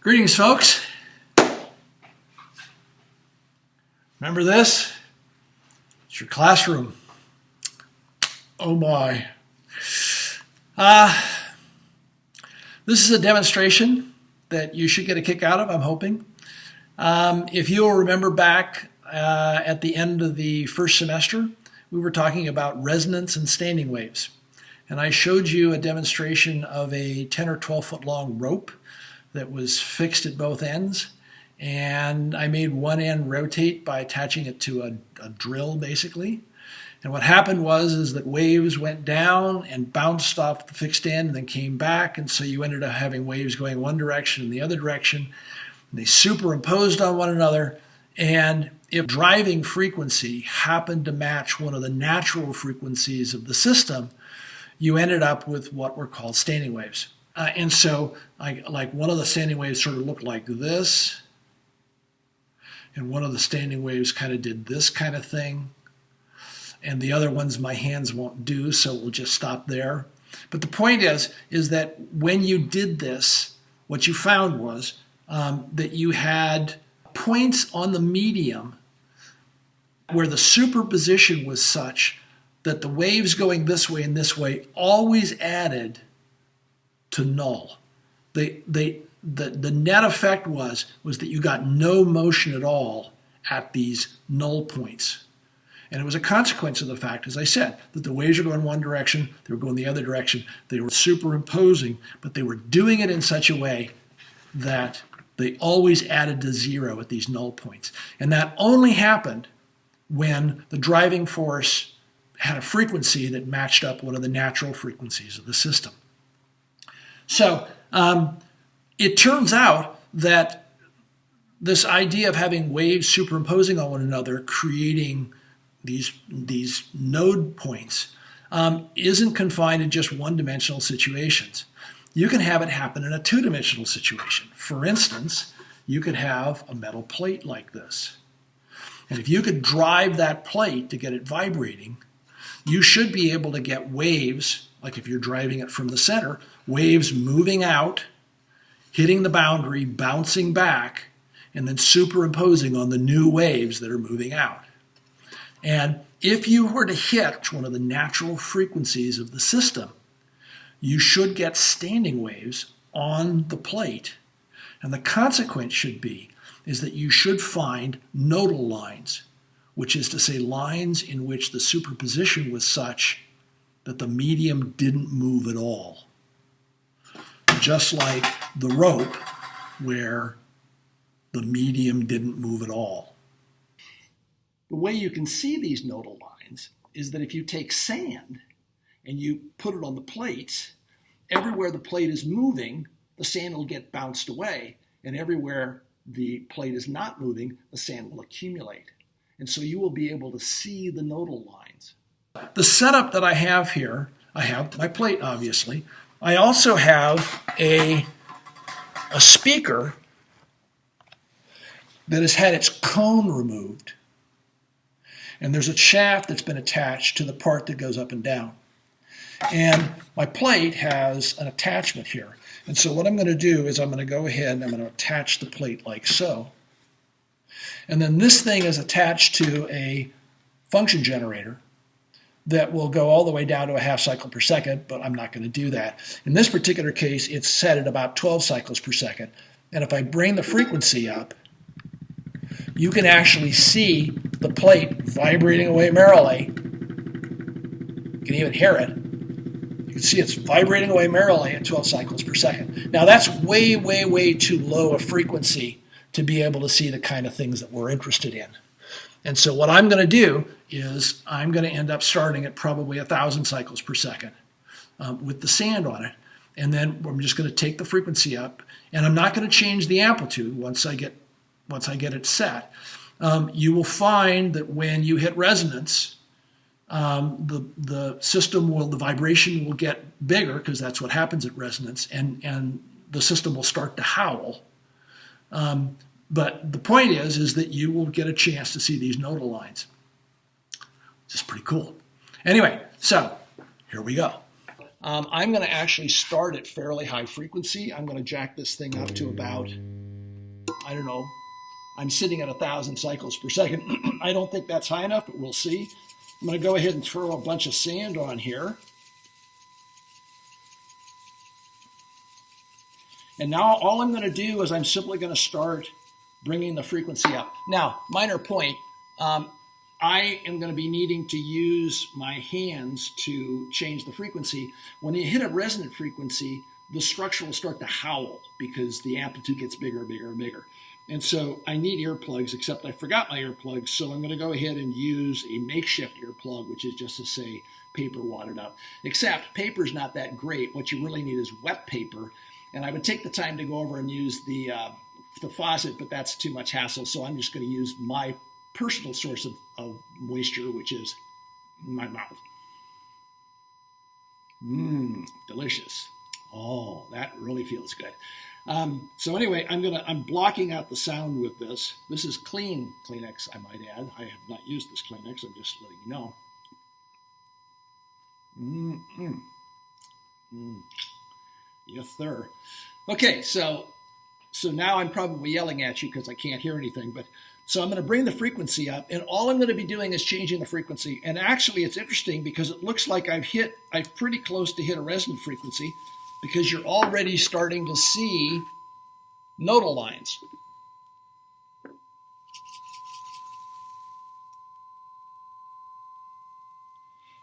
Greetings, folks. Remember this? It's your classroom. Oh my. This is a demonstration that you should get a kick out of, I'm hoping. If you'll remember back at the end of the first semester, we were talking about resonance and standing waves. And I showed you a demonstration of a 10 or 12 foot long rope that was fixed at both ends. And I made one end rotate by attaching it to a drill, basically. And what happened was that waves went down and bounced off the fixed end and then came back. And so you ended up having waves going one direction and the other direction. And they superimposed on one another. And if driving frequency happened to match one of the natural frequencies of the system, you ended up with what were called standing waves. And so like one of the standing waves sort of looked like this. And one of the standing waves kind of did this kind of thing. And the other ones my hands won't do, so we'll just stop there. But the point is that when you did this, what you found was that you had points on the medium where the superposition was such that the waves going this way and this way always added to null. The net effect was that you got no motion at all at these null points. And it was a consequence of the fact, as I said, that the waves were going one direction, they were going the other direction, they were superimposing, but they were doing it in such a way that they always added to zero at these null points. And that only happened when the driving force had a frequency that matched up one of the natural frequencies of the system. So it turns out that this idea of having waves superimposing on one another, creating these node points, isn't confined to just one-dimensional situations. You can have it happen in a two-dimensional situation. For instance, you could have a metal plate like this. And if you could drive that plate to get it vibrating, you should be able to get waves, like if you're driving it from the center, waves moving out, hitting the boundary, bouncing back, and then superimposing on the new waves that are moving out. And if you were to hit one of the natural frequencies of the system, you should get standing waves on the plate. And the consequence should be is that you should find nodal lines, which is to say lines in which the superposition was such that the medium didn't move at all. Just like the rope where the medium didn't move at all. The way you can see these nodal lines is that if you take sand and you put it on the plates, everywhere the plate is moving, the sand will get bounced away, and everywhere the plate is not moving, the sand will accumulate. And so you will be able to see the nodal lines. The setup that I have here, I have my plate, obviously. I also have a speaker that has had its cone removed. And there's a shaft that's been attached to the part that goes up and down. And my plate has an attachment here. And so what I'm going to do is I'm going to go ahead and I'm going to attach the plate like so. And then this thing is attached to a function generator that will go all the way down to a half cycle per second, but I'm not going to do that. In this particular case, it's set at about 12 cycles per second. And if I bring the frequency up, you can actually see the plate vibrating away merrily. You can even hear it. You can see it's vibrating away merrily at 12 cycles per second. Now that's way, way, way too low a frequency to be able to see the kind of things that we're interested in. And so what I'm going to do is I'm going to end up starting at probably 1,000 cycles per second with the sand on it. And then I'm just going to take the frequency up, and I'm not going to change the amplitude once I get it set. You will find that when you hit resonance, the system will, the vibration will get bigger because that's what happens at resonance, and the system will start to howl. But the point is that you will get a chance to see these nodal lines. Which is pretty cool. Anyway, so here we go. I'm going to actually start at fairly high frequency. I'm going to jack this thing up to about, I don't know, I'm sitting at 1,000 cycles per second. I don't think that's high enough, but we'll see. I'm going to go ahead and throw a bunch of sand on here. And now all I'm going to do is I'm simply going to start bringing the frequency up. Now, minor point, I am going to be needing to use my hands to change the frequency. When you hit a resonant frequency, the structure will start to howl because the amplitude gets bigger and bigger and bigger. And so I need earplugs, except I forgot my earplugs, so I'm going to go ahead and use a makeshift earplug, which is just to say paper wadded up. Except paper's not that great. What you really need is wet paper. And I would take the time to go over and use the faucet, but that's too much hassle, so I'm just going to use my personal source of moisture, which is my mouth. Delicious. Oh, that really feels good. So anyway, I'm blocking out the sound with this. This is clean Kleenex, I might add. I have not used this Kleenex. I'm just letting you know. Yes, sir. Okay, so now I'm probably yelling at you because I can't hear anything. But so I'm going to bring the frequency up, and all I'm going to be doing is changing the frequency. And actually, it's interesting because it looks like I've pretty close to hit a resonant frequency, because you're already starting to see nodal lines.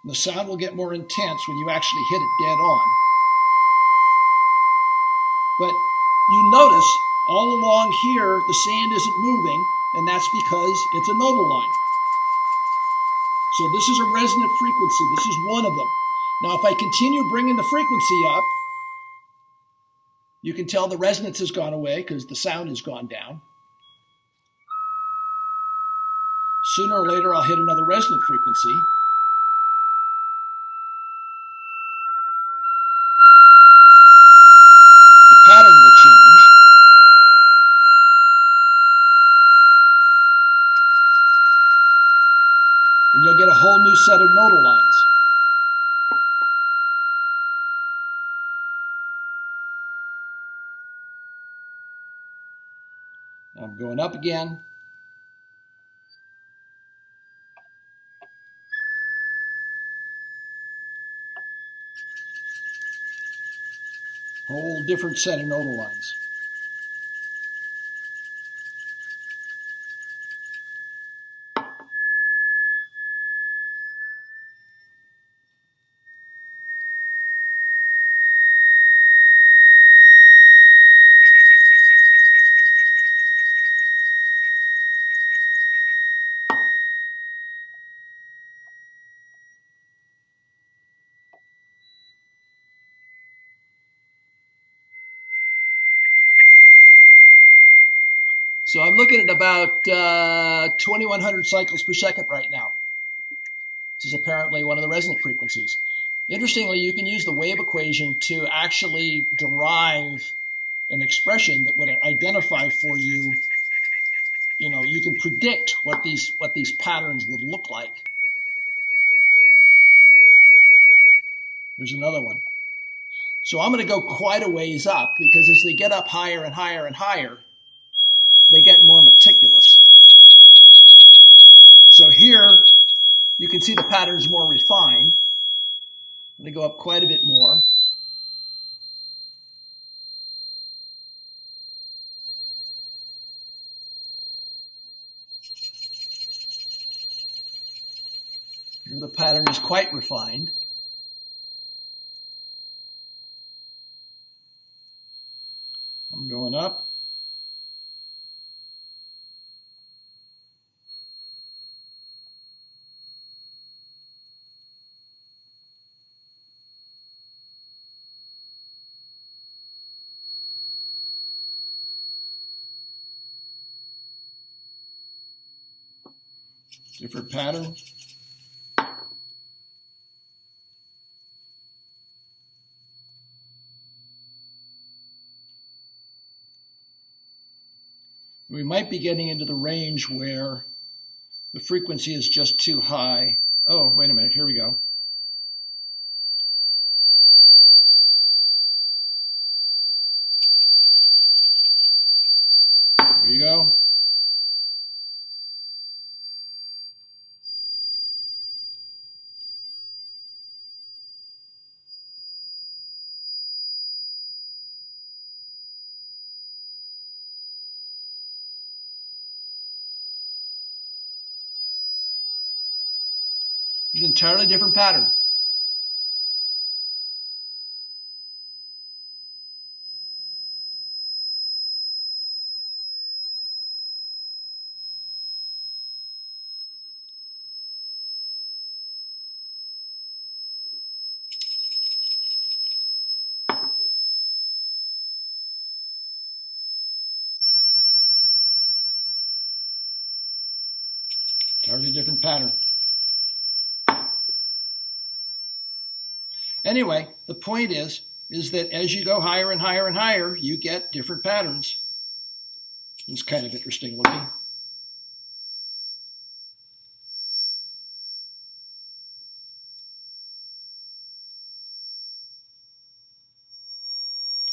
And the sound will get more intense when you actually hit it dead on. But you notice all along here, the sand isn't moving, and that's because it's a nodal line. So this is a resonant frequency. This is one of them. Now, if I continue bringing the frequency up, you can tell the resonance has gone away because the sound has gone down. Sooner or later, I'll hit another resonant frequency. The pattern will change. And you'll get a whole new set of nodal lines. I'm going up again. Whole different set of nodal lines. So I'm looking at about 2,100 cycles per second right now. This is apparently one of the resonant frequencies. Interestingly, you can use the wave equation to actually derive an expression that would identify for you, you can predict what these patterns would look like. There's another one. So I'm going to go quite a ways up, because as they get up higher and higher and higher, they get more meticulous. So here, you can see the pattern's more refined. They go up quite a bit more. Here the pattern is quite refined. I'm going up. Different pattern. We might be getting into the range where the frequency is just too high. Oh, wait a minute, here we go. you go. It's an entirely different pattern. Entirely different pattern. Anyway, the point is that as you go higher and higher and higher, you get different patterns. It's kind of interesting looking.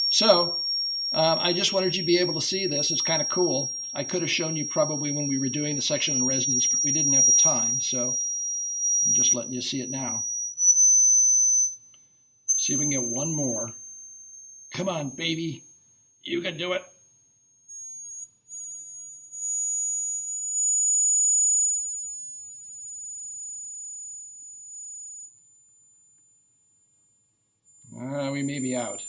So I just wanted you to be able to see this. It's kind of cool. I could have shown you probably when we were doing the section on resonance, but we didn't have the time, so I'm just letting you see it now. See if we can get one more. Come on, baby. You can do it. We may be out.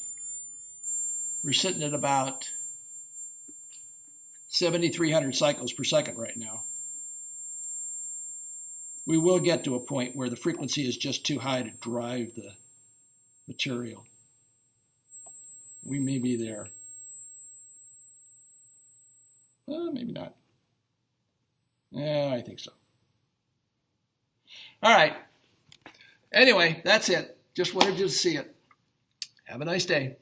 We're sitting at about 7,300 cycles per second right now. We will get to a point where the frequency is just too high to drive the material. We may be there. Maybe not. Yeah, I think so. All right. Anyway, that's it. Just wanted you to see it. Have a nice day.